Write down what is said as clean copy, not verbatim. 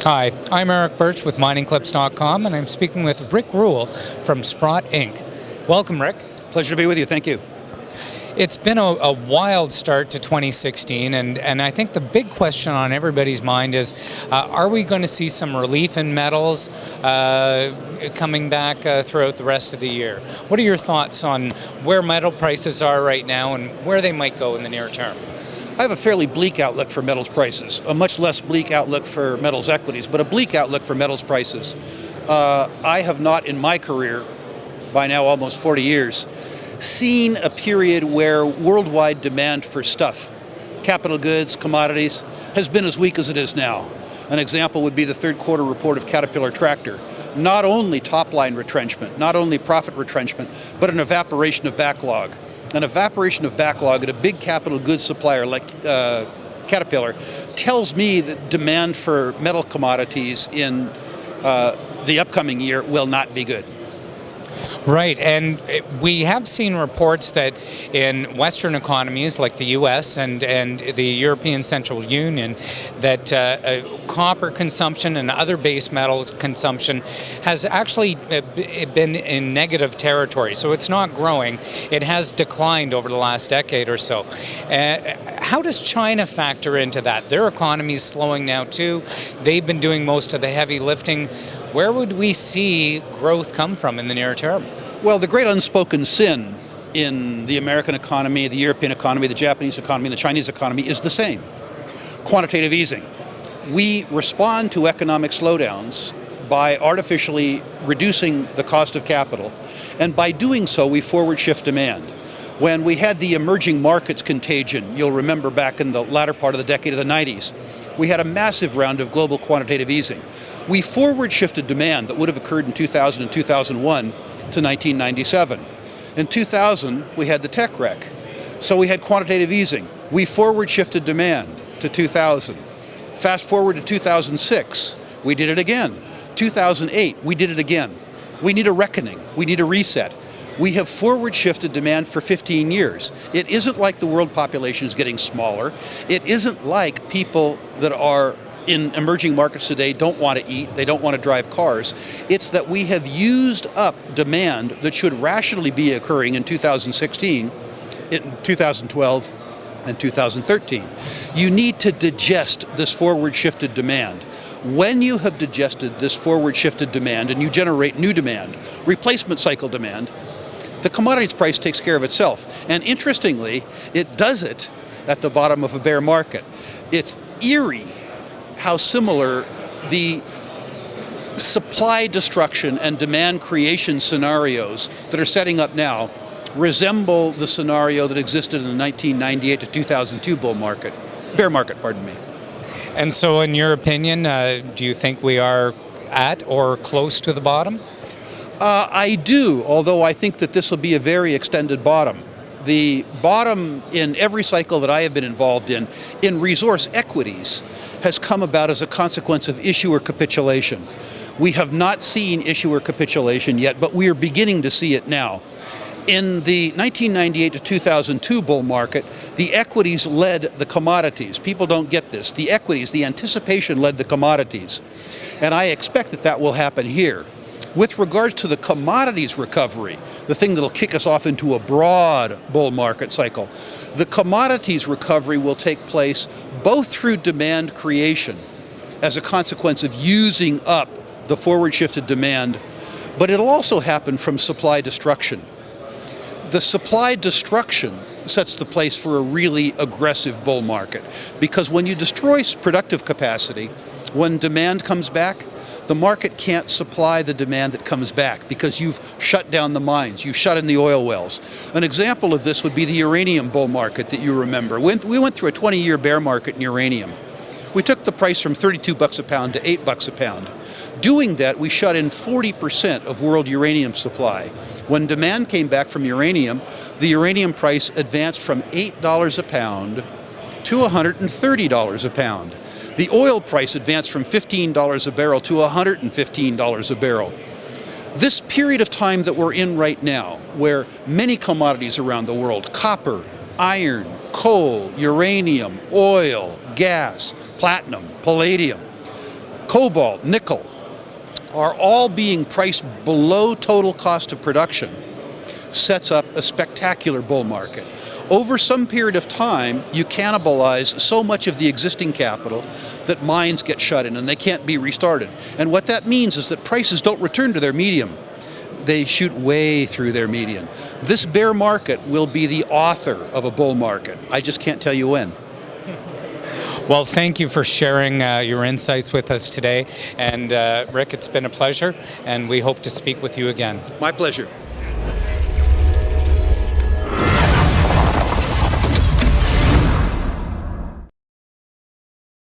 Hi, I'm Eric Birch with miningclips.com, and I'm speaking with Rick Rule from Sprott Inc. Welcome, Rick. Pleasure to be with you. Thank you. It's been a wild start to 2016, and I think the big question on everybody's mind is, are we going to see some relief in metals coming back throughout the rest of the year? What are your thoughts on where metal prices are right now and where they might go in the near term? I have a fairly bleak outlook for metals prices, a much less bleak outlook for metals equities, but a bleak outlook for metals prices. I have not in my career, by now almost 40 years, seen a period where worldwide demand for stuff, capital goods, commodities, has been as weak as it is now. An example would be the third quarter report of Caterpillar Tractor. Not only top-line retrenchment, not only profit retrenchment, but an evaporation of backlog. An evaporation of backlog at a big capital goods supplier like Caterpillar tells me that demand for metal commodities in the upcoming year will not be good. Right, and we have seen reports that in Western economies like the U.S. and the European Central Union, that copper consumption and other base metal consumption has actually been in negative territory. So it's not growing, it has declined over the last decade or so. How does China factor into that? Their economy is slowing now too. They've been doing most of the heavy lifting. Where would we see growth come from in the near term? Well, the great unspoken sin in the American economy, the European economy, the Japanese economy, and the Chinese economy is the same: quantitative easing. We respond to economic slowdowns by artificially reducing the cost of capital, and by doing so, we forward shift demand. When we had the emerging markets contagion, you'll remember back in the latter part of the decade of the 90s, we had a massive round of global quantitative easing. We forward shifted demand that would have occurred in 2000 and 2001 to 1997. In 2000, we had the tech wreck. So we had quantitative easing. We forward shifted demand to 2000. Fast forward to 2006, we did it again. 2008, we did it again. We need a reckoning. We need a reset. We have forward shifted demand for 15 years. It isn't like the world population is getting smaller. It isn't like people that are in emerging markets today don't want to eat, they don't want to drive cars. It's that we have used up demand that should rationally be occurring in 2016, in 2012, and 2013. You need to digest this forward shifted demand. When you have digested this forward shifted demand and you generate new demand, replacement cycle demand, the commodities price takes care of itself. And interestingly, it does it at the bottom of a bear market. It's eerie how similar the supply destruction and demand creation scenarios that are setting up now resemble the scenario that existed in the 1998 to 2002 bear market, pardon me. And so in your opinion, do you think we are at or close to the bottom? I do, although I think that this will be a very extended bottom. The bottom in every cycle that I have been involved in resource equities, has come about as a consequence of issuer capitulation. We have not seen issuer capitulation yet, but we are beginning to see it now. In the 1998 to 2002 bull market, the equities led the commodities. People don't get this. The equities, the anticipation led the commodities. And I expect that that will happen here. With regards to the commodities recovery, the thing that'll kick us off into a broad bull market cycle, the commodities recovery will take place both through demand creation as a consequence of using up the forward shifted demand, but it'll also happen from supply destruction. The supply destruction sets the place for a really aggressive bull market, because when you destroy productive capacity, when demand comes back, the market can't supply the demand that comes back because you've shut down the mines, you've shut in the oil wells. An example of this would be the uranium bull market that you remember. We went through a 20-year bear market in uranium. We took the price from $32 a pound to $8 a pound. Doing that, we shut in 40% of world uranium supply. When demand came back from uranium, the uranium price advanced from $8 a pound to $130 a pound. The oil price advanced from $15 a barrel to $115 a barrel. This period of time that we're in right now, where many commodities around the world, copper, iron, coal, uranium, oil, gas, platinum, palladium, cobalt, nickel, are all being priced below total cost of production, sets up a spectacular bull market. Over some period of time, you cannibalize so much of the existing capital that mines get shut in and they can't be restarted. And what that means is that prices don't return to their medium. They shoot way through their median. This bear market will be the author of a bull market. I just can't tell you when. Well, thank you for sharing your insights with us today. And Rick, it's been a pleasure, and we hope to speak with you again. My pleasure.